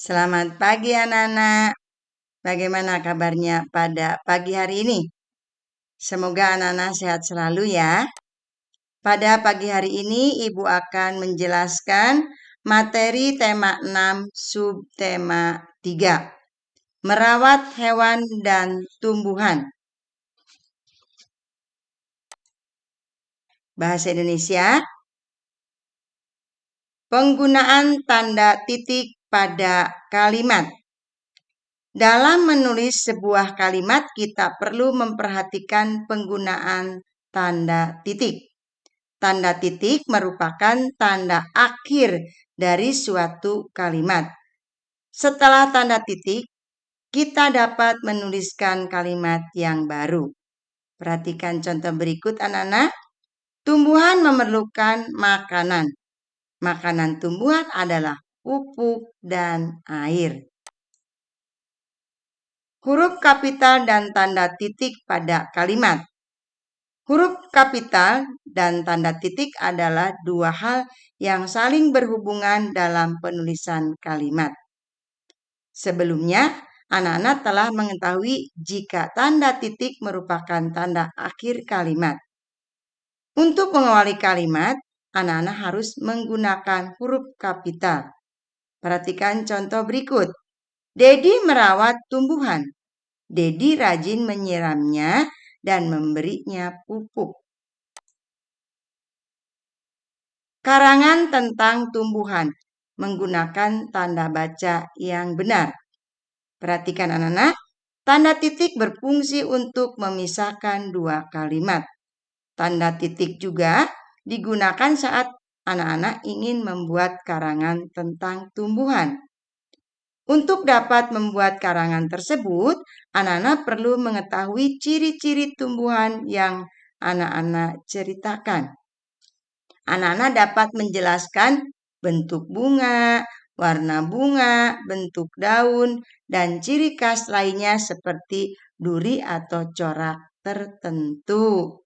Selamat pagi anak-anak. Bagaimana kabarnya pada pagi hari ini? Semoga anak-anak sehat selalu ya. Pada pagi hari ini Ibu akan menjelaskan materi tema 6 subtema 3. Merawat hewan dan tumbuhan. Bahasa Indonesia. Penggunaan tanda titik pada kalimat. Dalam menulis sebuah kalimat, kita perlu memperhatikan penggunaan tanda titik. Tanda titik merupakan tanda akhir dari suatu kalimat. Setelah tanda titik, kita dapat menuliskan kalimat yang baru. Perhatikan contoh berikut anak-anak. Tumbuhan memerlukan makanan. Makanan tumbuhan adalah pupuk dan air. Huruf kapital dan tanda titik pada kalimat. Huruf kapital dan tanda titik adalah dua hal yang saling berhubungan dalam penulisan kalimat. Sebelumnya, anak-anak telah mengetahui jika tanda titik merupakan tanda akhir kalimat. Untuk mengawali kalimat, anak-anak harus menggunakan huruf kapital. Perhatikan contoh berikut. Dedi merawat tumbuhan. Dedi rajin menyiramnya dan memberinya pupuk. Karangan tentang tumbuhan menggunakan tanda baca yang benar. Perhatikan anak-anak, tanda titik berfungsi untuk memisahkan dua kalimat. Tanda titik juga digunakan saat anak-anak ingin membuat karangan tentang tumbuhan. Untuk dapat membuat karangan tersebut, anak-anak perlu mengetahui ciri-ciri tumbuhan yang anak-anak ceritakan. Anak-anak dapat menjelaskan bentuk bunga, warna bunga, bentuk daun, dan ciri khas lainnya seperti duri atau corak tertentu.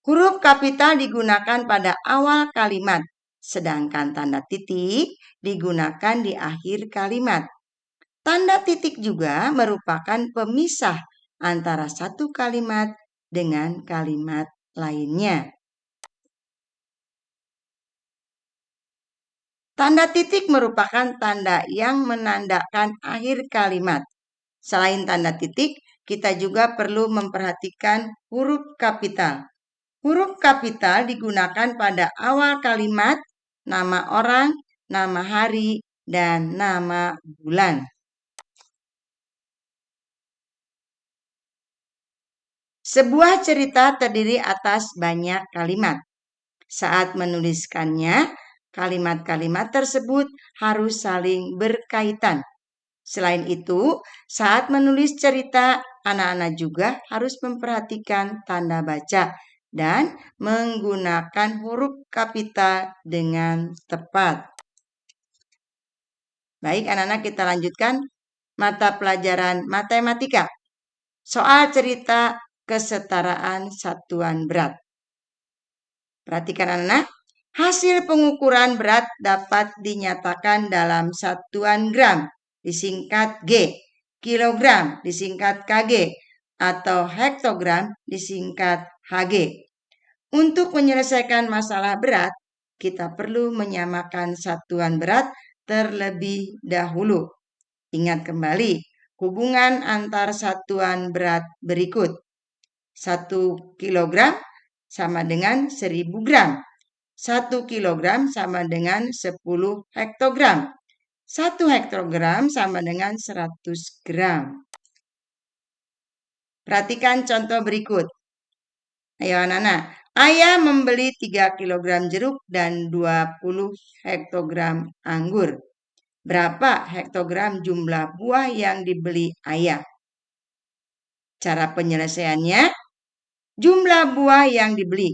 Huruf kapital digunakan pada awal kalimat, sedangkan tanda titik digunakan di akhir kalimat. Tanda titik juga merupakan pemisah antara satu kalimat dengan kalimat lainnya. Tanda titik merupakan tanda yang menandakan akhir kalimat. Selain tanda titik, kita juga perlu memperhatikan huruf kapital. Huruf kapital digunakan pada awal kalimat, nama orang, nama hari, dan nama bulan. Sebuah cerita terdiri atas banyak kalimat. Saat menuliskannya, kalimat-kalimat tersebut harus saling berkaitan. Selain itu, saat menulis cerita, anak-anak juga harus memperhatikan tanda baca dan menggunakan huruf kapital dengan tepat. Baik anak-anak, kita lanjutkan mata pelajaran matematika. Soal cerita kesetaraan satuan berat. Perhatikan anak-anak, hasil pengukuran berat dapat dinyatakan dalam satuan gram, disingkat G, kilogram, disingkat kg, atau hektogram, disingkat Hg. Untuk menyelesaikan masalah berat, kita perlu menyamakan satuan berat terlebih dahulu. Ingat kembali hubungan antar satuan berat berikut. 1 kilogram sama dengan 1000 gram. 1 kilogram sama dengan 10 hektogram. 1 hektogram sama dengan 100 gram. Perhatikan contoh berikut. Ayo anak-anak, Ayah membeli 3 kilogram jeruk dan 20 hektogram anggur. Berapa hektogram jumlah buah yang dibeli ayah? Cara penyelesaiannya, jumlah buah yang dibeli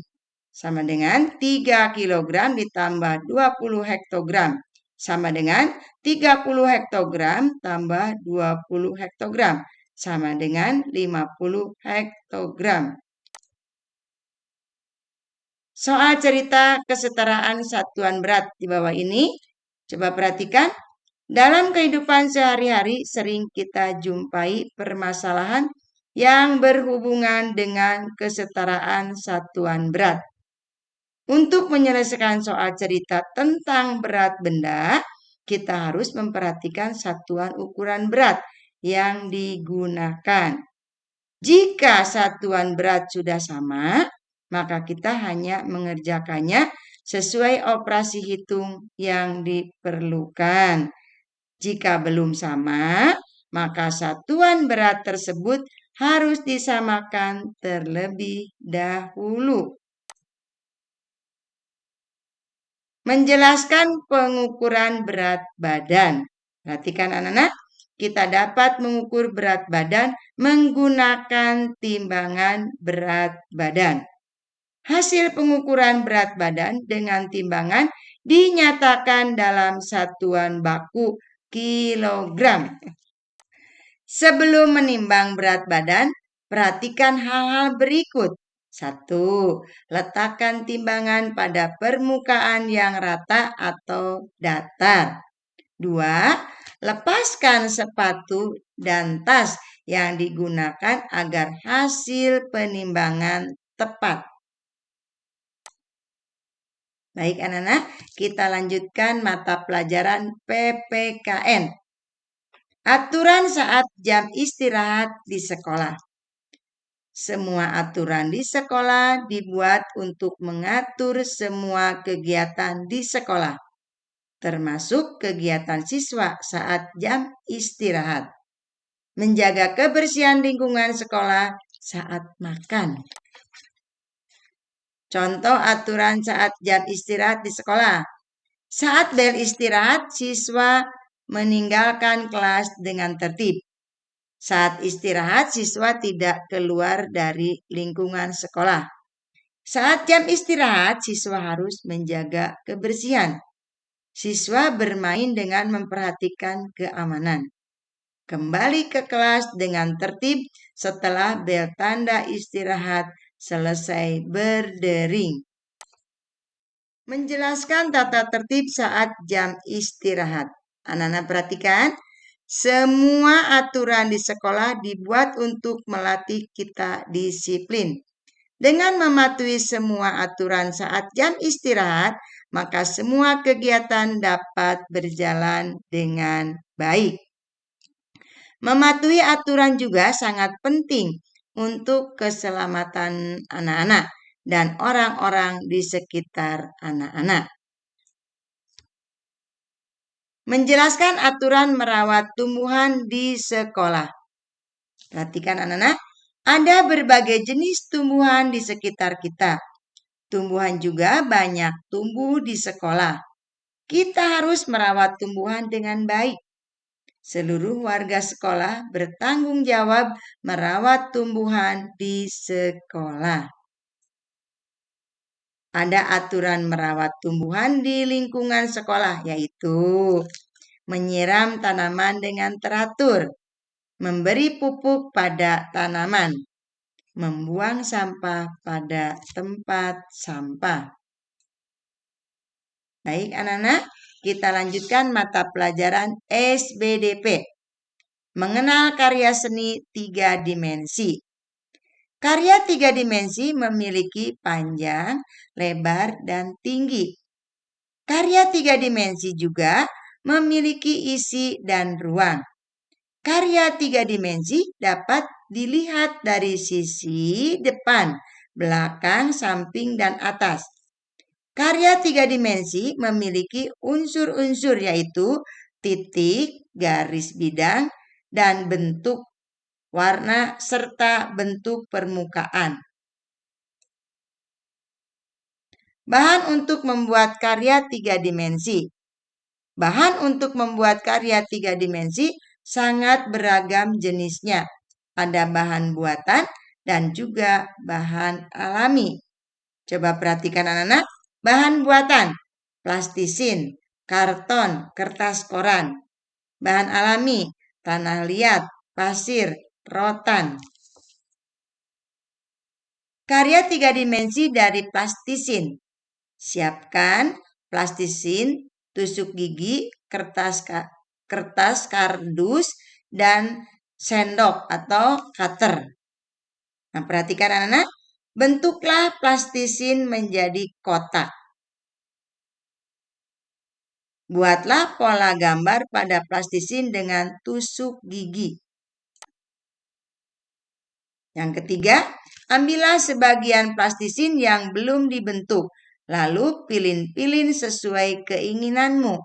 sama dengan 3 kilogram ditambah 20 hektogram. Sama dengan 30 hektogram tambah 20 hektogram. Sama dengan 50 hektogram. Soal cerita kesetaraan satuan berat di bawah ini, coba perhatikan. Dalam kehidupan sehari-hari sering kita jumpai permasalahan yang berhubungan dengan kesetaraan satuan berat. Untuk menyelesaikan soal cerita tentang berat benda, kita harus memperhatikan satuan ukuran berat yang digunakan. Jika satuan berat sudah sama, maka kita hanya mengerjakannya sesuai operasi hitung yang diperlukan. Jika belum sama, maka satuan berat tersebut harus disamakan terlebih dahulu. Menjelaskan pengukuran berat badan. Perhatikan anak-anak, kita dapat mengukur berat badan menggunakan timbangan berat badan. Hasil pengukuran berat badan dengan timbangan dinyatakan dalam satuan baku kilogram. Sebelum menimbang berat badan, perhatikan hal-hal berikut. 1. Letakkan timbangan pada permukaan yang rata atau datar. 2. Lepaskan sepatu dan tas yang digunakan agar hasil penimbangan tepat. Baik anak-anak, kita lanjutkan mata pelajaran PPKN. Aturan saat jam istirahat di sekolah. Semua aturan di sekolah dibuat untuk mengatur semua kegiatan di sekolah, termasuk kegiatan siswa saat jam istirahat. Menjaga kebersihan lingkungan sekolah saat makan. Contoh aturan saat jam istirahat di sekolah. Saat bel istirahat, siswa meninggalkan kelas dengan tertib. Saat istirahat, siswa tidak keluar dari lingkungan sekolah. Saat jam istirahat, siswa harus menjaga kebersihan. Siswa bermain dengan memperhatikan keamanan. Kembali ke kelas dengan tertib setelah bel tanda istirahat selesai berdering. Menjelaskan tata tertib saat jam istirahat. Anak-anak perhatikan, semua aturan di sekolah dibuat untuk melatih kita disiplin. Dengan mematuhi semua aturan saat jam istirahat, maka semua kegiatan dapat berjalan dengan baik. Mematuhi aturan juga sangat penting untuk keselamatan anak-anak dan orang-orang di sekitar anak-anak. Menjelaskan aturan merawat tumbuhan di sekolah. Perhatikan anak-anak, ada berbagai jenis tumbuhan di sekitar kita. Tumbuhan juga banyak tumbuh di sekolah. Kita harus merawat tumbuhan dengan baik. Seluruh warga sekolah bertanggung jawab merawat tumbuhan di sekolah. Ada aturan merawat tumbuhan di lingkungan sekolah, yaitu menyiram tanaman dengan teratur, memberi pupuk pada tanaman, membuang sampah pada tempat sampah. Baik anak-anak, kita lanjutkan mata pelajaran SBDP. Mengenal karya seni 3 dimensi. Karya 3 dimensi memiliki panjang, lebar, dan tinggi. Karya 3 dimensi juga memiliki isi dan ruang. Karya 3 dimensi dapat dilihat dari sisi depan, belakang, samping, dan atas. Karya 3 dimensi memiliki unsur-unsur yaitu titik, garis bidang, dan bentuk, warna, serta bentuk permukaan. Bahan untuk membuat karya 3 dimensi. Bahan untuk membuat karya 3 dimensi sangat beragam jenisnya. Ada bahan buatan dan juga bahan alami. Coba perhatikan anak-anak. Bahan buatan, plastisin, karton, kertas koran. Bahan alami, tanah liat, pasir, rotan. Karya 3 dimensi dari plastisin. Siapkan plastisin, tusuk gigi, kertas kardus, dan sendok atau cutter. Nah, perhatikan anak-anak, bentuklah plastisin menjadi kotak. Buatlah pola gambar pada plastisin dengan tusuk gigi. Yang ketiga, ambillah sebagian plastisin yang belum dibentuk, lalu pilin-pilin sesuai keinginanmu.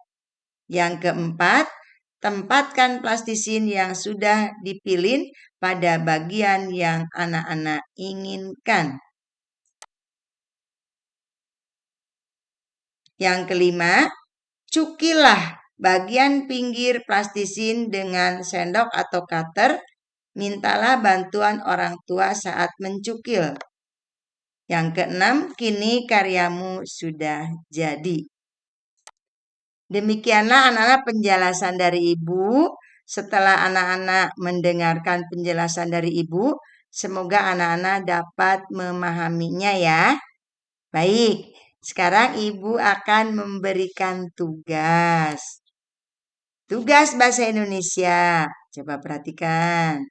Yang keempat, tempatkan plastisin yang sudah dipilin pada bagian yang anak-anak inginkan. Yang kelima, cukilah bagian pinggir plastisin dengan sendok atau cutter. Mintalah bantuan orang tua saat mencukil. Yang keenam, kini karyamu sudah jadi. Demikianlah anak-anak penjelasan dari Ibu. Setelah anak-anak mendengarkan penjelasan dari Ibu, semoga anak-anak dapat memahaminya ya. Baik, sekarang Ibu akan memberikan tugas. Tugas bahasa Indonesia. Coba perhatikan.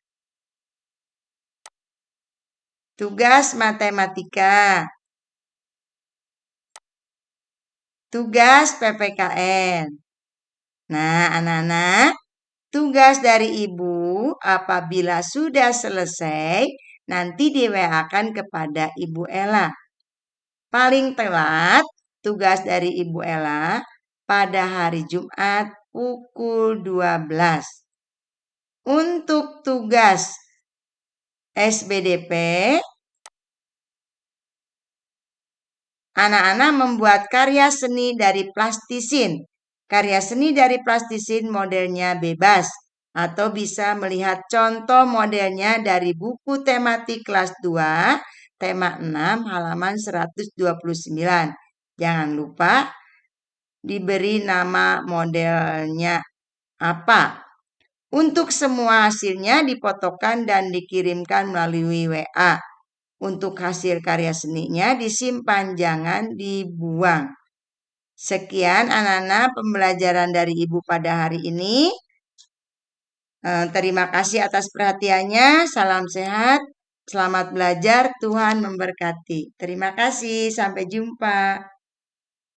Tugas matematika. Tugas PPKN. Nah, anak-anak, tugas dari Ibu apabila sudah selesai, nanti di-WA-kan kepada Ibu Ella. Paling telat, tugas dari Ibu Ella pada hari Jumat pukul 12. Untuk tugas SBDP, anak-anak membuat karya seni dari plastisin. Karya seni dari plastisin modelnya bebas, atau bisa melihat contoh modelnya dari buku tematik kelas 2, tema 6, halaman 129. Jangan lupa diberi nama modelnya apa. Untuk semua hasilnya difotokan dan dikirimkan melalui WA. Untuk hasil karya seninya disimpan, jangan dibuang. Sekian anak-anak pembelajaran dari Ibu pada hari ini. Terima kasih atas perhatiannya. Salam sehat, selamat belajar, Tuhan memberkati. Terima kasih, sampai jumpa.